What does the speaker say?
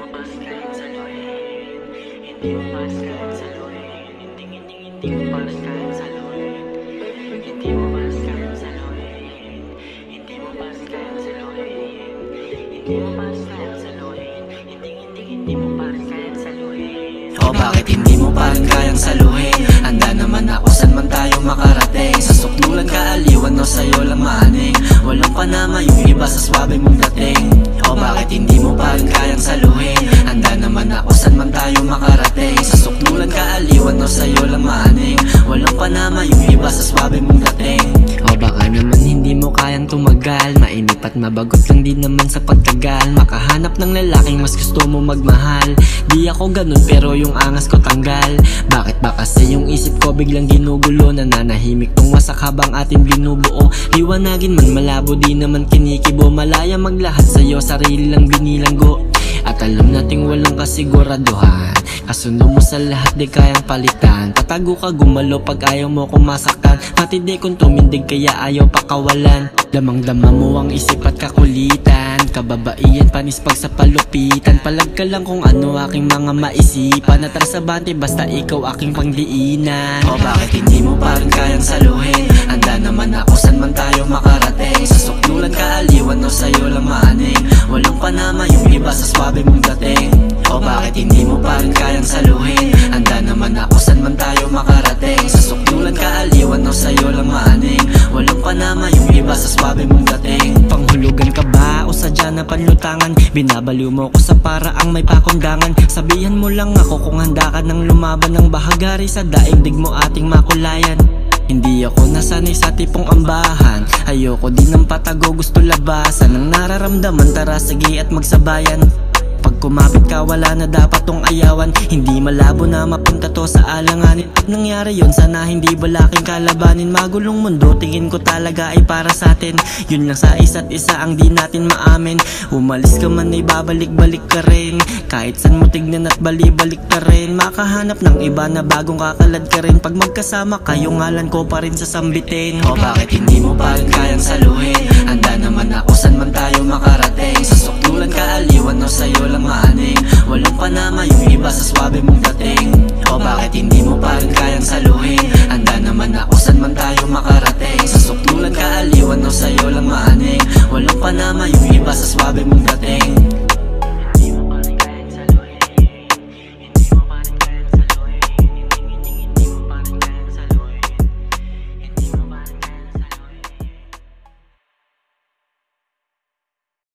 mabas kahit saluhin. Hindi mabas kahit saluhin. Hindi mabas kahit saluhin. Hindi mabas kahit saluhin. Hindi mabas kahit saluhin. Hindi mabas kahit saluhin. Hindi mabas kahit saluhin. O bakit hindi mo pa rin kayang saluhin? Handa naman ako saan man tayo makarating. Sa sukdulan kaaliwan o sa'yo lang maaning. Walang panama yung iba sa swabe mong dating. O bakit hindi mo pa rin kayang saluhin? Handa naman ako saan man tayo makarating. Sa sukdulan kaaliwan o sa'yo lang maaning. Walang panama yung iba sa swabe mong dating. O baka naman hindi mo kayang tumagal. Mainip at mabagot lang din naman sa pagtagal. Makahanap ng lalaking mas gusto mo magmahal. Di ako ganun pero yung angas ko tanggal. Bakit ba kasi yung isip ko biglang ginugulo? Nananahimik tong wasak habang ating binubuo. Liwanagin man malabo di naman kinikibo. Malaya maglahat sa'yo sarili lang binilanggo. At alam nating walang kasiguraduhan. Kasundo mo sa lahat di kayang palitan. Tatago ka gumalo pag ayaw mo kumasaktan. Matindi kung tumindig kaya ayaw pakawalan. Damang-dama mo ang isip at kakulitan. Kababaihan panis pag sa palupitan. Palag ka lang kung ano aking mga maisipan. Atrasabante basta ikaw aking pangdiinan. O bakit hindi mo pa rin kayang saluhin? Handa naman ako saan man tayo makarating. Sa sukdulan kaaliwan o sa'yo lang maaning. Walang panama yung iba sa swabe mong dating. O bakit hindi mo pa rin kayang saluhin? Handa naman ako saan man tayo makarating. Sa sukdulan kaaliwan o sa'yo lang maaning. Walang panama yung iba sa swabe mong dating. Panghulugan ka ba o sadya na panlutangan? Binabaliw mo ko sa paraang may pakundangan. Sabihan mo lang ako kung handa ka ng lumaban ng bahagari sa daigdig mo ating makulayan. Hindi ako nasanay sa tipong ambahan. Ayoko din ng patago, gusto labasan. Ang nararamdaman, tara sige at magsabayan. Pag kumapit ka wala na dapat tong ayawan. Hindi malabo na mapunta to sa alanganin. Pag nangyari yun sana hindi balaking kalabanin. Magulong mundo tingin ko talaga ay para sa atin. Yun lang sa isa't isa ang di natin maamin. Umalis ka man ay babalik-balik ka rin. Kahit san mo tignan at bali-balik ka rin. Makahanap ng iba na bagong kakalad ka rin. Pag magkasama kayo ngalan ko pa rin sasambitin. O bakit hindi mo pa rin kayang saluhin? Handa naman ako saan man tayo makarating. Sa sukdulan kaaliwan o sa'yo lang maaning. Walang panama yung iba sa swabe mong dating. O bakit hindi mo pa rin kayang saluhin? Handa naman ako saan man tayo makarating. Sa sukdulan kaaliwan o sa'yo lang maaning. Walang panama yung iba sa swabe mong dating.